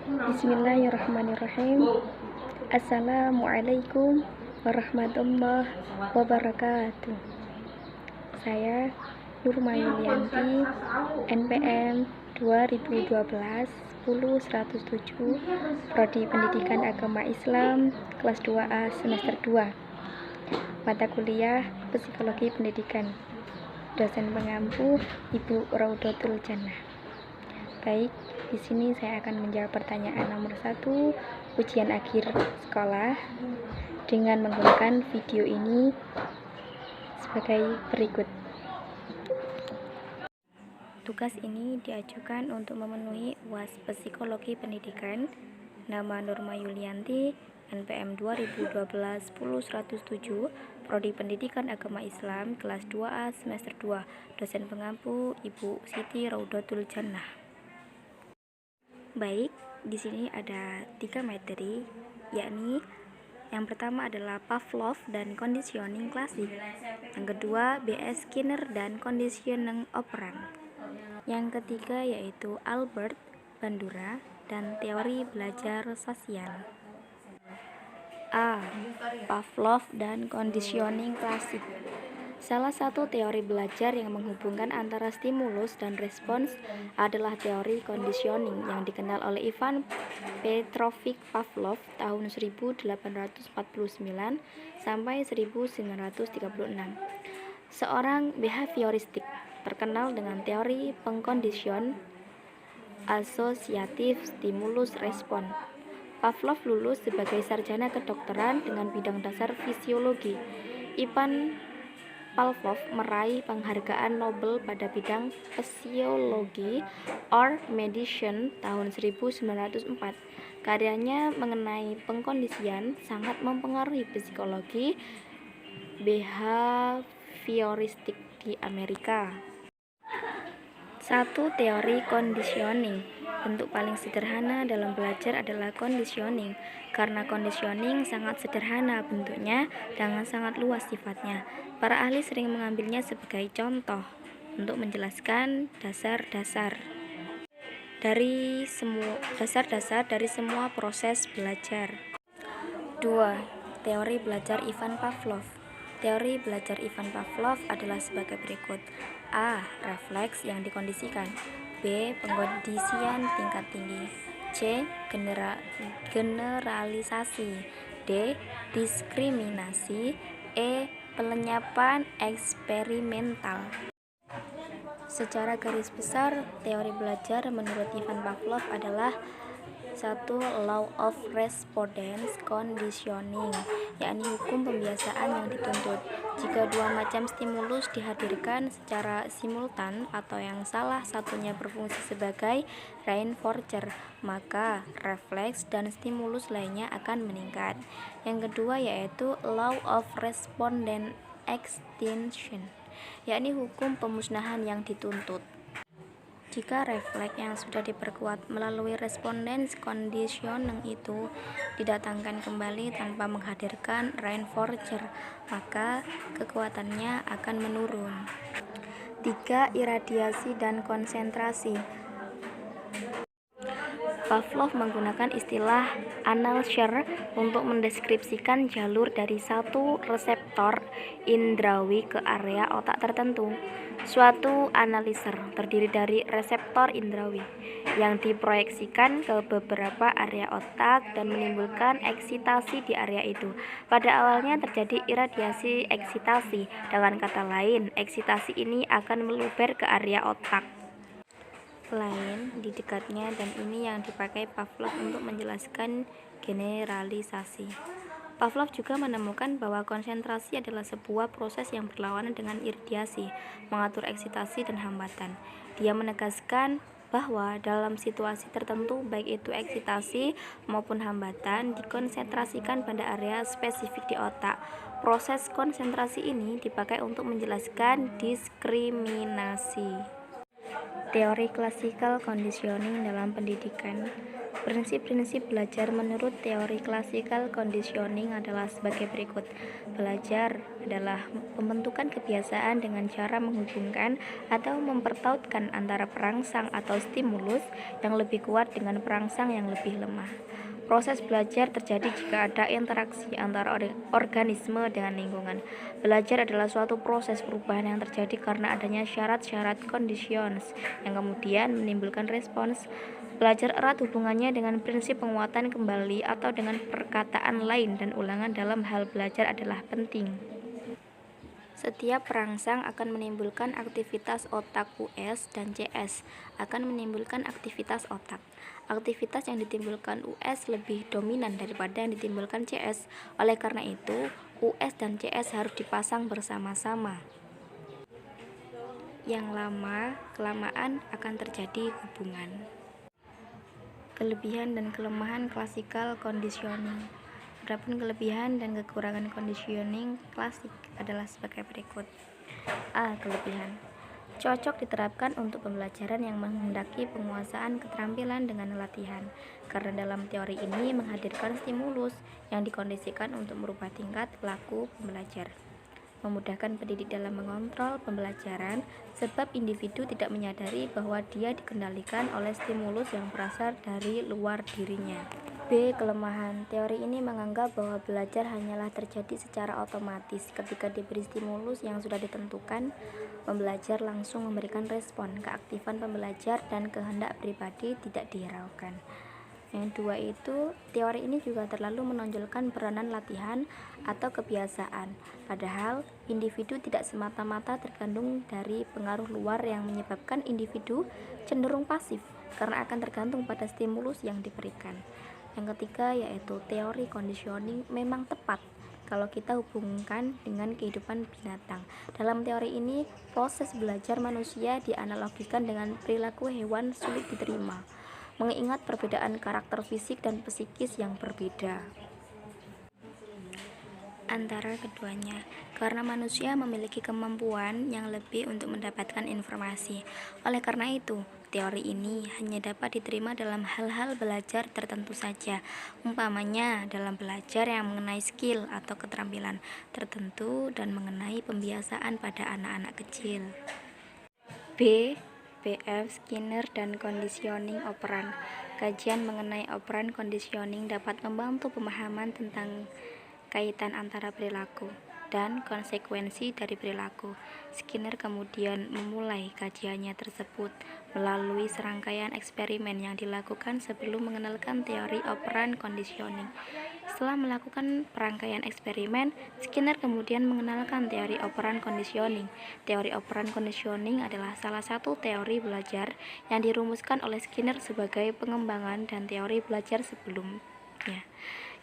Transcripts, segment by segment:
Bismillahirrahmanirrahim. Assalamualaikum warahmatullahi wabarakatuh. Saya Nurma Yulianti, NPM 2012 10107, Prodi Pendidikan Agama Islam, kelas 2A semester 2. Mata kuliah Psikologi Pendidikan. Dosen pengampu Ibu Raudatul Jannah. Baik, di sini saya akan menjawab pertanyaan nomor 1, ujian akhir sekolah, dengan menggunakan video ini sebagai berikut. Tugas ini diajukan untuk memenuhi UAS Psikologi Pendidikan. Nama Nurma Yulianti, NPM 2012 10107, Prodi Pendidikan Agama Islam, kelas 2A semester 2. Dosen pengampu Ibu Siti Raudatul Jannah. Baik, di sini ada 3 materi, yakni yang pertama adalah Pavlov dan conditioning klasik. Yang kedua, B.S. Skinner dan conditioning operant. Yang ketiga yaitu Albert Bandura dan teori belajar sosial. A. Pavlov dan conditioning klasik. Salah satu teori belajar yang menghubungkan antara stimulus dan respons adalah teori conditioning yang dikenal oleh Ivan Petrovich Pavlov tahun 1849 sampai 1936. Seorang behavioristik terkenal dengan teori pengkondision asosiatif stimulus respon. Pavlov lulus sebagai sarjana kedokteran dengan bidang dasar fisiologi. Ivan Pavlov meraih penghargaan Nobel pada bidang fisiologi or medicine tahun 1904. Karyanya mengenai pengkondisian sangat mempengaruhi psikologi behavioristik di Amerika. 1. Teori conditioning. Bentuk paling sederhana dalam belajar adalah conditioning, karena conditioning sangat sederhana bentuknya dan sangat luas sifatnya. Para ahli sering mengambilnya sebagai contoh untuk menjelaskan dasar-dasar dari semua proses belajar. 2. Teori belajar Ivan Pavlov. Teori belajar Ivan Pavlov adalah sebagai berikut. A. Refleks yang dikondisikan. B. Pengkondisian tingkat tinggi. C. Generalisasi. D. Diskriminasi. E. Pelenyapan eksperimental. Secara garis besar, teori belajar menurut Ivan Pavlov adalah 1. Law of Respondence Conditioning, yakni hukum pembiasaan yang dituntut. Jika dua macam stimulus dihadirkan secara simultan atau yang salah satunya berfungsi sebagai reinforcer, maka refleks dan stimulus lainnya akan meningkat. Yang kedua yaitu Law of Respondent Extinction, yakni hukum pemusnahan yang dituntut. Jika refleks yang sudah diperkuat melalui respondence conditioning itu didatangkan kembali tanpa menghadirkan reinforcer, maka kekuatannya akan menurun. 3. Iradiasi dan konsentrasi. Pavlov menggunakan istilah analser untuk mendeskripsikan jalur dari satu reseptor indrawi ke area otak tertentu. Suatu analiser terdiri dari reseptor indrawi yang diproyeksikan ke beberapa area otak dan menimbulkan eksitasi di area itu. Pada awalnya terjadi iradiasi eksitasi. Dengan kata lain, eksitasi ini akan meluber ke area otak lain di dekatnya, dan ini yang dipakai Pavlov untuk menjelaskan generalisasi. Pavlov juga menemukan bahwa konsentrasi adalah sebuah proses yang berlawanan dengan iradiasi, mengatur eksitasi dan hambatan. Dia menegaskan bahwa dalam situasi tertentu, baik itu eksitasi maupun hambatan, dikonsentrasikan pada area spesifik di otak. Proses konsentrasi ini dipakai untuk menjelaskan diskriminasi. Teori klasikal conditioning dalam pendidikan. Prinsip-prinsip belajar menurut teori klasikal conditioning adalah sebagai berikut. Belajar adalah pembentukan kebiasaan dengan cara menghubungkan atau mempertautkan antara perangsang atau stimulus yang lebih kuat dengan perangsang yang lebih lemah. Proses belajar terjadi jika ada interaksi antara organisme dengan lingkungan. Belajar adalah suatu proses perubahan yang terjadi karena adanya syarat-syarat conditions yang kemudian menimbulkan respons. Belajar erat hubungannya dengan prinsip penguatan kembali atau dengan perkataan lain dan ulangan dalam hal belajar adalah penting. Setiap perangsang akan menimbulkan aktivitas otak US dan CS akan menimbulkan aktivitas otak. Aktivitas yang ditimbulkan US lebih dominan daripada yang ditimbulkan CS. Oleh karena itu, US dan CS harus dipasang bersama-sama. Yang lama-kelamaan akan terjadi hubungan. Kelebihan dan kelemahan klasikal conditioning. Adapun kelebihan dan kekurangan conditioning klasik adalah sebagai berikut. A. Kelebihan. Cocok diterapkan untuk pembelajaran yang menghendaki penguasaan keterampilan dengan latihan, karena dalam teori ini menghadirkan stimulus yang dikondisikan untuk merubah tingkat laku pembelajar. Memudahkan pendidik dalam mengontrol pembelajaran, sebab individu tidak menyadari bahwa dia dikendalikan oleh stimulus yang berasal dari luar dirinya. B. Kelemahan. Teori ini menganggap bahwa belajar hanyalah terjadi secara otomatis ketika diberi stimulus yang sudah ditentukan. Pembelajar langsung memberikan respon, keaktifan pembelajar dan kehendak pribadi tidak dihiraukan. Yang dua itu, teori ini juga terlalu menonjolkan peranan latihan atau kebiasaan, padahal individu tidak semata-mata tergantung dari pengaruh luar yang menyebabkan individu cenderung pasif karena akan tergantung pada stimulus yang diberikan. Yang ketiga yaitu teori conditioning memang tepat kalau kita hubungkan dengan kehidupan binatang. Dalam teori ini, proses belajar manusia dianalogikan dengan perilaku hewan sulit diterima, mengingat perbedaan karakter fisik dan psikis yang berbeda antara keduanya, karena manusia memiliki kemampuan yang lebih untuk mendapatkan informasi. Oleh karena itu, teori ini hanya dapat diterima dalam hal-hal belajar tertentu saja, umpamanya dalam belajar yang mengenai skill atau keterampilan tertentu dan mengenai pembiasaan pada anak-anak kecil. B. B.F. Skinner dan conditioning operan. Kajian mengenai operan conditioning dapat membantu pemahaman tentang kaitan antara perilaku dan konsekuensi dari perilaku. Skinner kemudian memulai kajiannya tersebut melalui serangkaian eksperimen yang dilakukan sebelum mengenalkan teori operan conditioning. Setelah melakukan perangkaian eksperimen, Skinner kemudian mengenalkan teori operan conditioning. Teori operan conditioning adalah salah satu teori belajar yang dirumuskan oleh Skinner sebagai pengembangan dan teori belajar sebelumnya,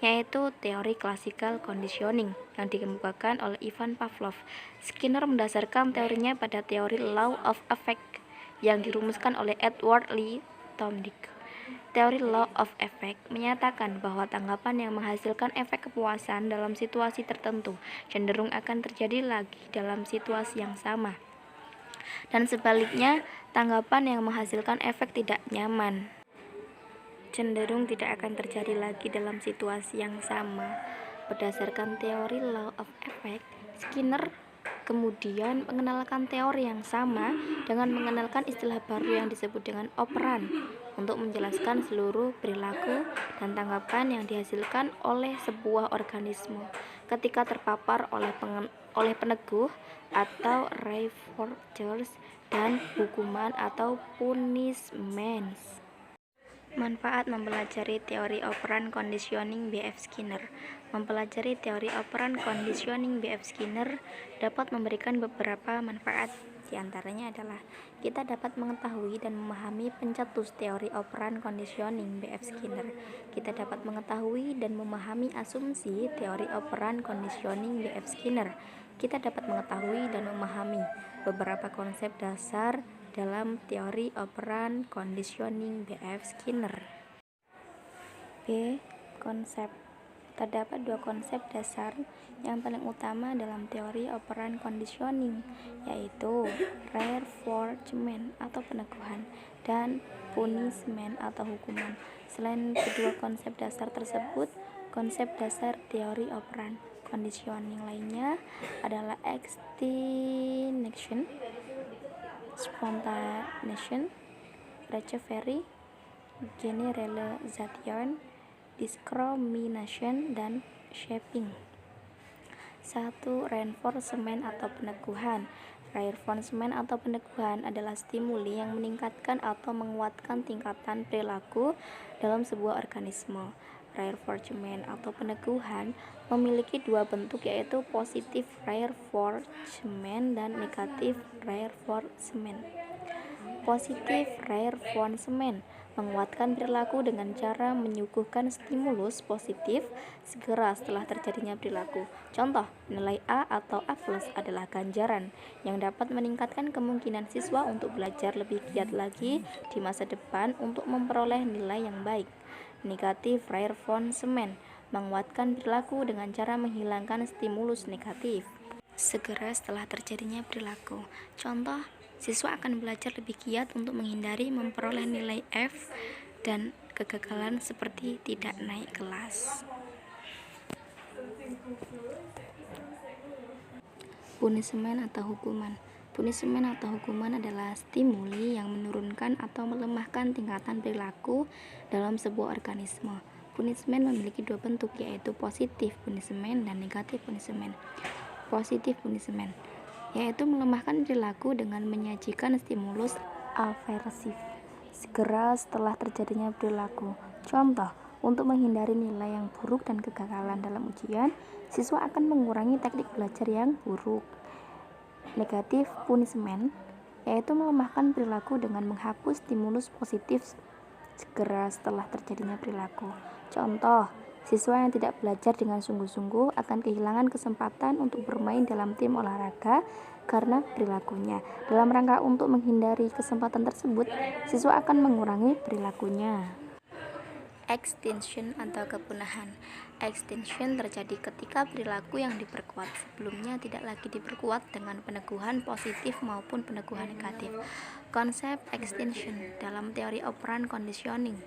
yaitu teori klasikal conditioning yang dikemukakan oleh Ivan Pavlov. Skinner mendasarkan teorinya pada teori law of effect yang dirumuskan oleh Edward Lee Thomdick. Teori law of effect menyatakan bahwa tanggapan yang menghasilkan efek kepuasan dalam situasi tertentu cenderung akan terjadi lagi dalam situasi yang sama, dan sebaliknya, tanggapan yang menghasilkan efek tidak nyaman cenderung tidak akan terjadi lagi dalam situasi yang sama. Berdasarkan teori law of effect, Skinner kemudian mengenalkan teori yang sama dengan mengenalkan istilah baru yang disebut dengan operan untuk menjelaskan seluruh perilaku dan tanggapan yang dihasilkan oleh sebuah organisme ketika terpapar oleh peneguh atau reinforcers dan hukuman atau punishments. Manfaat mempelajari teori operan conditioning B.F. Skinner. Mempelajari teori operan conditioning B.F. Skinner dapat memberikan beberapa manfaat. Di antaranya adalah kita dapat mengetahui dan memahami pencetus teori operan conditioning B.F. Skinner. Kita dapat mengetahui dan memahami asumsi teori operan conditioning B.F. Skinner. Kita dapat mengetahui dan memahami beberapa konsep dasar dalam teori operan conditioning B.F. Skinner. B. Konsep Terdapat dua konsep dasar yang paling utama dalam teori operan conditioning, yaitu reinforcement atau peneguhan dan punishment atau hukuman. Selain kedua konsep dasar tersebut, konsep dasar teori operan conditioning lainnya adalah extinction, spontaneation, recovery, generalization, discrimination, dan shaping. 1. Reinforcement atau peneguhan. Reinforcement atau peneguhan adalah stimuli yang meningkatkan atau menguatkan tingkatan perilaku dalam sebuah organisme. Reinforcement atau peneguhan memiliki dua bentuk, yaitu positive reinforcement dan negative reinforcement. Positive reinforcement menguatkan perilaku dengan cara menyuguhkan stimulus positif segera setelah terjadinya perilaku. Contoh, nilai A atau A+ adalah ganjaran yang dapat meningkatkan kemungkinan siswa untuk belajar lebih giat lagi di masa depan untuk memperoleh nilai yang baik. Negative reinforcement menguatkan perilaku dengan cara menghilangkan stimulus negatif segera setelah terjadinya perilaku. Contoh, siswa akan belajar lebih giat untuk menghindari memperoleh nilai F dan kegagalan seperti tidak naik kelas. Punishment atau hukuman. Punishment atau hukuman adalah stimuli yang menurunkan atau melemahkan tingkatan perilaku dalam sebuah organisme. Punishment memiliki dua bentuk, yaitu positive punishment dan negative punishment. Positive punishment yaitu melemahkan perilaku dengan menyajikan stimulus aversif segera setelah terjadinya perilaku. Contoh, untuk menghindari nilai yang buruk dan kegagalan dalam ujian, siswa akan mengurangi teknik belajar yang buruk. Negative punishment yaitu melemahkan perilaku dengan menghapus stimulus positif segera setelah terjadinya perilaku. Contoh, siswa yang tidak belajar dengan sungguh-sungguh akan kehilangan kesempatan untuk bermain dalam tim olahraga karena perilakunya. Dalam rangka untuk menghindari kesempatan tersebut, siswa akan mengurangi perilakunya. Extinction atau kepunahan. Extinction terjadi ketika perilaku yang diperkuat sebelumnya tidak lagi diperkuat dengan peneguhan positif maupun peneguhan negatif. Konsep extinction dalam teori operan conditioning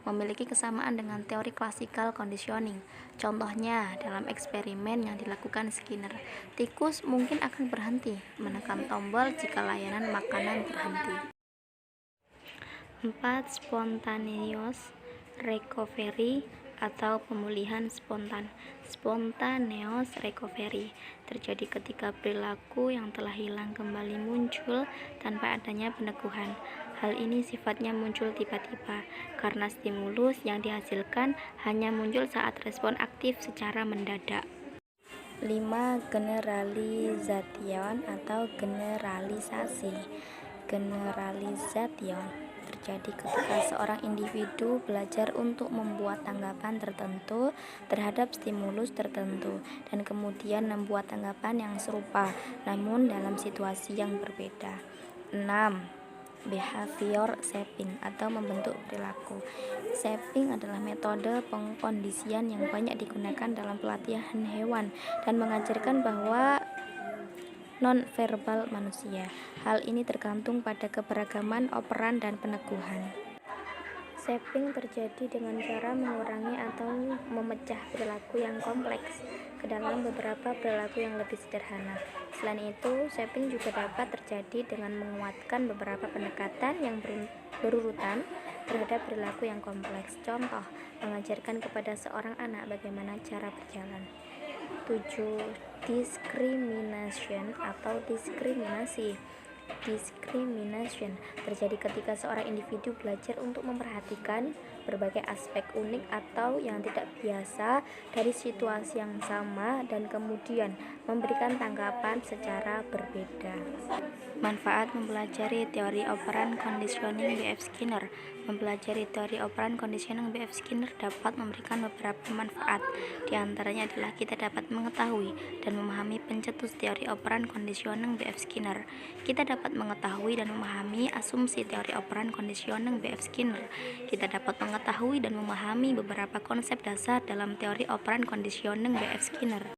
memiliki kesamaan dengan teori klasikal conditioning. Contohnya, dalam eksperimen yang dilakukan Skinner, tikus mungkin akan berhenti menekan tombol jika layanan makanan berhenti. 4. Spontaneous recovery atau pemulihan spontan. Spontaneous recovery terjadi ketika perilaku yang telah hilang kembali muncul tanpa adanya peneguhan. Hal ini sifatnya muncul tiba-tiba karena stimulus yang dihasilkan hanya muncul saat respon aktif secara mendadak. 5. Generalization atau generalisasi. Generalization terjadi ketika seorang individu belajar untuk membuat tanggapan tertentu terhadap stimulus tertentu dan kemudian membuat tanggapan yang serupa namun dalam situasi yang berbeda. 6. Behavior shaping atau membentuk perilaku. Shaping adalah metode pengkondisian yang banyak digunakan dalam pelatihan hewan dan mengajarkan bahwa non-verbal manusia. Hal ini tergantung pada keberagaman operan dan peneguhan. Shaping terjadi dengan cara mengurangi atau memecah perilaku yang kompleks ke dalam beberapa perilaku yang lebih sederhana. Selain itu, shaping juga dapat terjadi dengan menguatkan beberapa pendekatan yang berurutan terhadap perilaku yang kompleks. Contoh, mengajarkan kepada seorang anak bagaimana cara berjalan. 7. Discrimination atau diskriminasi. Discrimination terjadi ketika seorang individu belajar untuk memperhatikan berbagai aspek unik atau yang tidak biasa dari situasi yang sama dan kemudian memberikan tanggapan secara berbeda. Manfaat mempelajari teori operan conditioning B.F. Skinner. Mempelajari teori operan conditioning B.F. Skinner dapat memberikan beberapa manfaat. Di antaranya adalah kita dapat mengetahui dan memahami pencetus teori operan conditioning B.F. Skinner. Kita dapat dapat mengetahui dan memahami asumsi teori operan conditioning B.F. Skinner. Kita dapat mengetahui dan memahami beberapa konsep dasar dalam teori operan conditioning B.F. Skinner.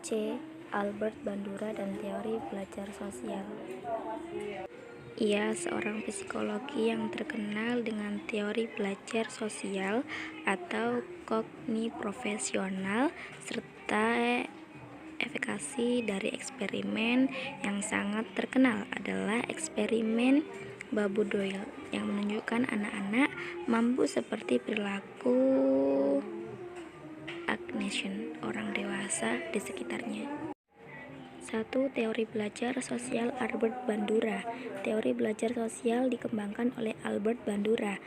C. Albert Bandura dan teori belajar sosial. Ia seorang psikologi yang terkenal dengan teori belajar sosial atau kogniprofesional serta efikasi dari eksperimen yang sangat terkenal adalah eksperimen Babu Doyle yang menunjukkan anak-anak mampu seperti perilaku aggression orang dewasa di sekitarnya. 1. Teori belajar sosial Albert Bandura. Teori belajar sosial dikembangkan oleh Albert Bandura.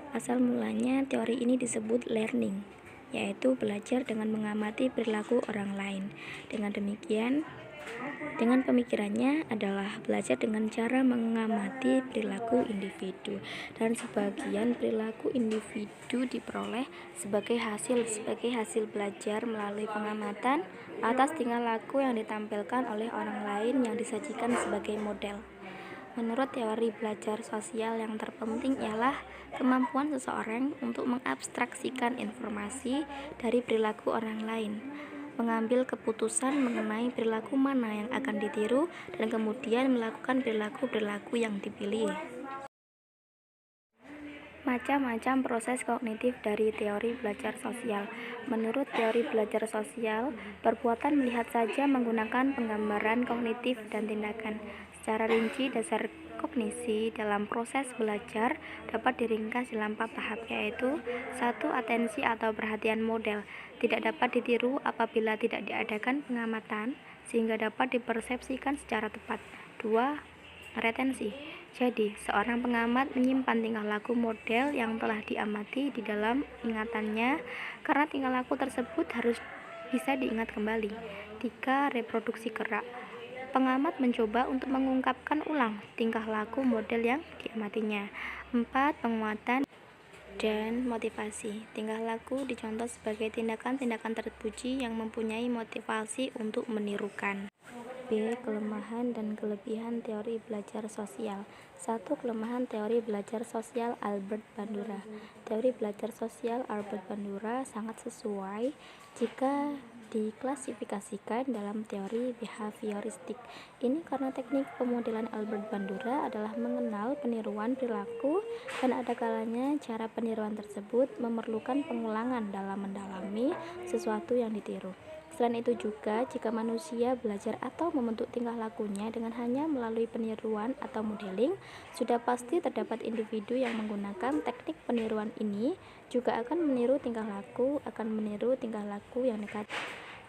Asal mulanya teori ini disebut learning, yaitu belajar dengan mengamati perilaku orang lain. Dengan demikian, dengan pemikirannya adalah belajar dengan cara mengamati perilaku individu, dan sebagian perilaku individu diperoleh sebagai hasil belajar melalui pengamatan atas tingkah laku yang ditampilkan oleh orang lain yang disajikan sebagai model. Menurut teori belajar sosial, yang terpenting ialah kemampuan seseorang untuk mengabstraksikan informasi dari perilaku orang lain, mengambil keputusan mengenai perilaku mana yang akan ditiru, dan kemudian melakukan perilaku-perilaku yang dipilih. Macam-macam proses kognitif dari teori belajar sosial. Menurut teori belajar sosial, perbuatan melihat saja menggunakan penggambaran kognitif dan tindakan. Secara rinci, dasar kognisi dalam proses belajar dapat diringkas dalam 4 tahap, yaitu 1. Atensi atau perhatian model, tidak dapat ditiru apabila tidak diadakan pengamatan sehingga dapat dipersepsikan secara tepat. 2. Retensi, jadi seorang pengamat menyimpan tingkah laku model yang telah diamati di dalam ingatannya karena tingkah laku tersebut harus bisa diingat kembali. 3. Reproduksi gerak, pengamat mencoba untuk mengungkapkan ulang tingkah laku model yang diamatinya. 4. Penguatan dan motivasi, tingkah laku dicontoh sebagai tindakan-tindakan terpuji yang mempunyai motivasi untuk menirukan. B. Kelemahan dan kelebihan teori belajar sosial. 1. Kelemahan teori belajar sosial Albert Bandura. Teori belajar sosial Albert Bandura sangat sesuai jika diklasifikasikan dalam teori behavioristik. Ini karena teknik pemodelan Albert Bandura adalah mengenal peniruan perilaku, dan ada kalanya cara peniruan tersebut memerlukan pengulangan dalam mendalami sesuatu yang ditiru. Selain itu juga, jika manusia belajar atau membentuk tingkah lakunya dengan hanya melalui peniruan atau modeling, sudah pasti terdapat individu yang menggunakan teknik peniruan ini juga akan meniru tingkah laku yang negatif,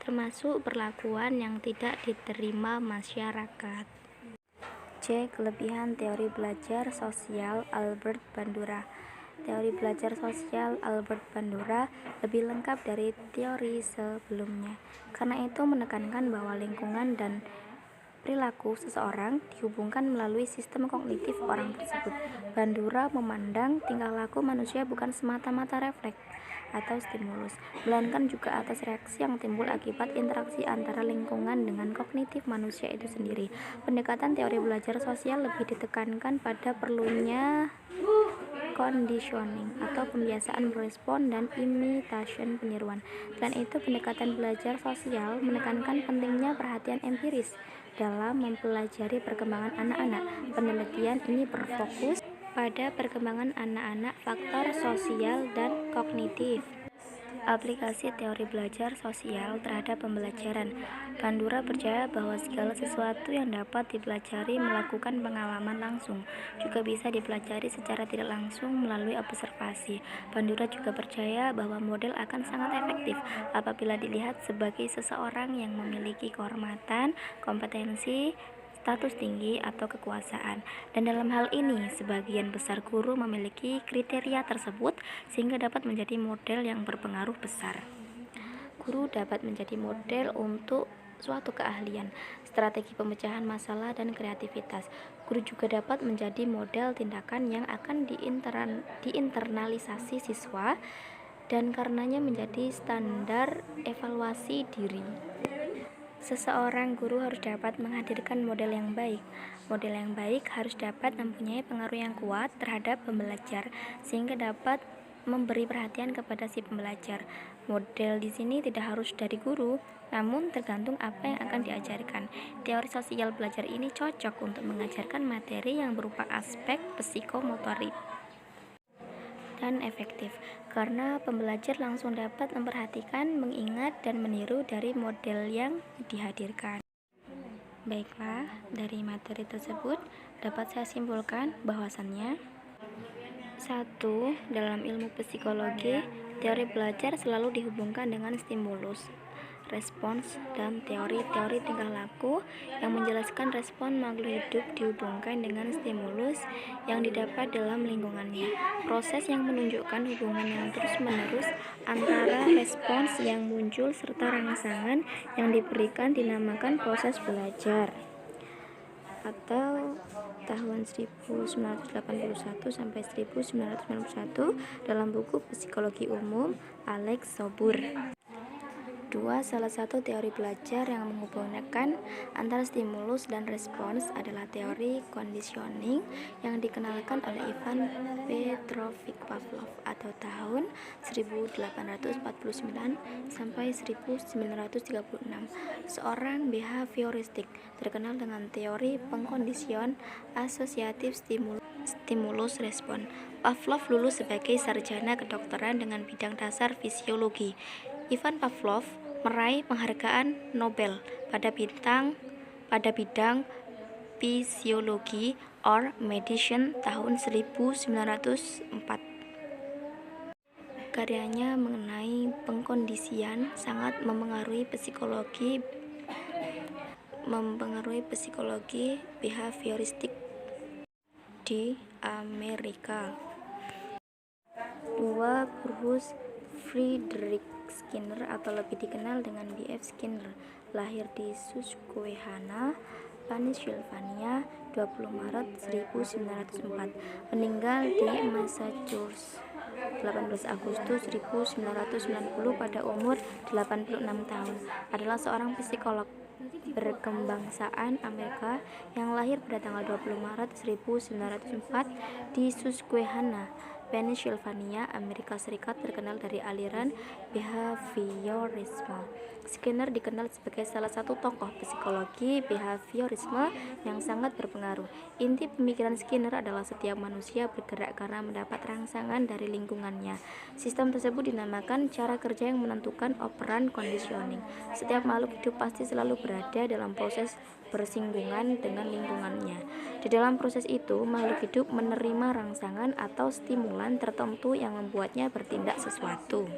termasuk perlakuan yang tidak diterima masyarakat. C. Kelebihan teori belajar sosial Albert Bandura. Teori belajar sosial Albert Bandura lebih lengkap dari teori sebelumnya. Karena itu menekankan bahwa lingkungan dan perilaku seseorang dihubungkan melalui sistem kognitif orang tersebut. Bandura memandang tingkah laku manusia bukan semata-mata refleks atau stimulus, melainkan juga atas reaksi yang timbul akibat interaksi antara lingkungan dengan kognitif manusia itu sendiri. Pendekatan teori belajar sosial lebih ditekankan pada perlunya conditioning atau pembiasaan merespon dan imitation peniruan. Selain itu, pendekatan belajar sosial menekankan pentingnya perhatian empiris dalam mempelajari perkembangan anak-anak. Penelitian ini berfokus pada perkembangan anak-anak, faktor sosial dan kognitif. Aplikasi teori belajar sosial terhadap pembelajaran. Bandura percaya bahwa segala sesuatu yang dapat dipelajari melakukan pengalaman langsung juga bisa dipelajari secara tidak langsung melalui observasi. Bandura juga percaya bahwa model akan sangat efektif apabila dilihat sebagai seseorang yang memiliki kehormatan, kompetensi, status tinggi, atau kekuasaan. Dan dalam hal ini, sebagian besar guru memiliki kriteria tersebut sehingga dapat menjadi model yang berpengaruh besar. Guru dapat menjadi model untuk suatu keahlian, strategi pemecahan masalah, dan kreativitas. Guru juga dapat menjadi model tindakan yang akan diinternalisasi siswa dan karenanya menjadi standar evaluasi diri. Seseorang guru harus dapat menghadirkan model yang baik. Model yang baik harus dapat mempunyai pengaruh yang kuat terhadap pembelajar, sehingga dapat memberi perhatian kepada si pembelajar. Model di sini tidak harus dari guru, namun tergantung apa yang akan diajarkan. Teori sosial belajar ini cocok untuk mengajarkan materi yang berupa aspek psikomotorik dan efektif, karena pembelajar langsung dapat memperhatikan, mengingat, dan meniru dari model yang dihadirkan. Baiklah, dari materi tersebut dapat saya simpulkan bahwasannya 1. Dalam ilmu psikologi, teori belajar selalu dihubungkan dengan stimulus, respons, dan teori-teori tingkah laku yang menjelaskan respon makhluk hidup dihubungkan dengan stimulus yang didapat dalam lingkungannya. Proses yang menunjukkan hubungan yang terus-menerus antara respons yang muncul serta rangsangan yang diberikan dinamakan proses belajar. Atau tahun 1981 sampai 1991 dalam buku Psikologi Umum Alex Sobur. 2. Salah satu teori belajar yang menghubungkan antara stimulus dan respons adalah teori conditioning yang dikenalkan oleh Ivan Petrovich Pavlov atau tahun 1849 sampai 1936. Seorang behavioristik terkenal dengan teori pengkondision asosiatif stimulus respon. Pavlov lulus sebagai sarjana kedokteran dengan bidang dasar fisiologi. Ivan Pavlov meraih penghargaan Nobel pada bidang fisiologi or medicine tahun 1904. Karyanya mengenai pengkondisian sangat mempengaruhi psikologi behavioristik di Amerika. 2. Bruce Frederick Skinner atau lebih dikenal dengan B.F. Skinner, lahir di Susquehanna, Pennsylvania, 20 Maret 1904, meninggal di Massachusetts 18 Agustus 1990 pada umur 86 tahun, adalah seorang psikolog berkebangsaan Amerika yang lahir pada tanggal 20 Maret 1904 di Susquehanna, Pennsylvania, Amerika Serikat, terkenal dari aliran behaviorisme. Skinner dikenal sebagai salah satu tokoh psikologi behaviorisme yang sangat berpengaruh. Inti pemikiran Skinner adalah setiap manusia bergerak karena mendapat rangsangan dari lingkungannya. Sistem tersebut dinamakan cara kerja yang menentukan operan conditioning. Setiap makhluk hidup pasti selalu berada dalam proses bersinggungan dengan lingkungannya. Di dalam proses itu, makhluk hidup menerima rangsangan atau stimulan tertentu yang membuatnya bertindak sesuatu.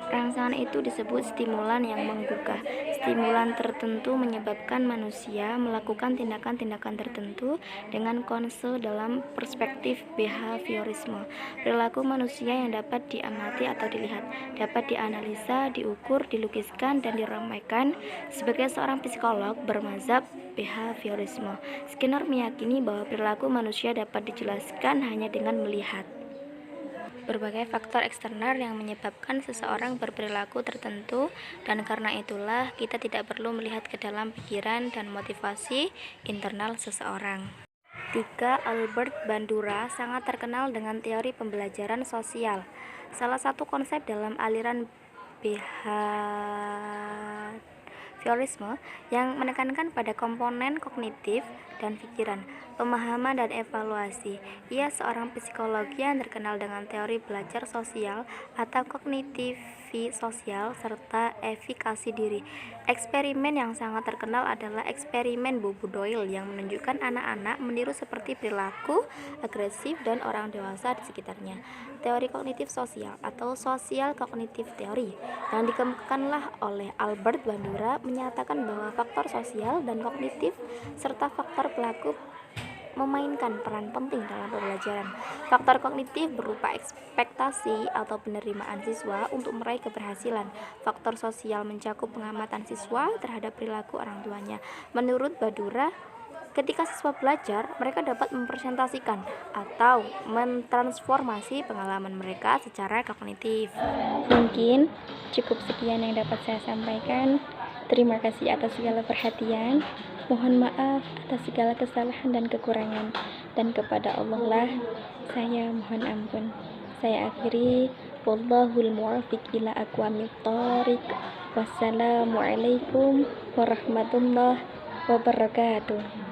Rangsangan itu disebut stimulan yang menggugah. Stimulan tertentu menyebabkan manusia melakukan tindakan-tindakan tertentu dengan konse dalam perspektif behaviorisme. Perilaku manusia yang dapat diamati atau dilihat, dapat dianalisa, diukur, dilukiskan, dan diramaikan. Sebagai seorang psikolog bermazhab behaviorisme, Skinner meyakini bahwa perilaku manusia dapat dijelaskan hanya dengan melihat berbagai faktor eksternal yang menyebabkan seseorang berperilaku tertentu, dan karena itulah kita tidak perlu melihat ke dalam pikiran dan motivasi internal seseorang. 3. Albert Bandura sangat terkenal dengan teori pembelajaran sosial. Salah satu konsep dalam aliran behaviorisme yang menekankan pada komponen kognitif dan pikiran, pemahaman, dan evaluasi. Ia seorang psikolog yang terkenal dengan teori belajar sosial atau kognitivi sosial serta efikasi diri. Eksperimen yang sangat terkenal adalah eksperimen Bobo Doyle yang menunjukkan anak-anak meniru seperti perilaku agresif dan orang dewasa di sekitarnya. Teori kognitif sosial atau sosial kognitif teori yang dikembangkanlah oleh Albert Bandura menyatakan bahwa faktor sosial dan kognitif serta faktor pelaku memainkan peran penting dalam pembelajaran. Faktor kognitif berupa ekspektasi atau penerimaan siswa untuk meraih keberhasilan. Faktor sosial mencakup pengamatan siswa terhadap perilaku orang tuanya. Menurut Bandura, ketika siswa belajar, mereka dapat mempresentasikan atau mentransformasi pengalaman mereka secara kognitif. Mungkin cukup sekian yang dapat saya sampaikan. Terima kasih atas segala perhatian. Mohon maaf atas segala kesalahan dan kekurangan. Dan kepada Allah lah saya mohon ampun. Saya akhiri. Wallahul muwaffiq ila aqwamit thoriq. Wassalamualaikum warahmatullahi wabarakatuh.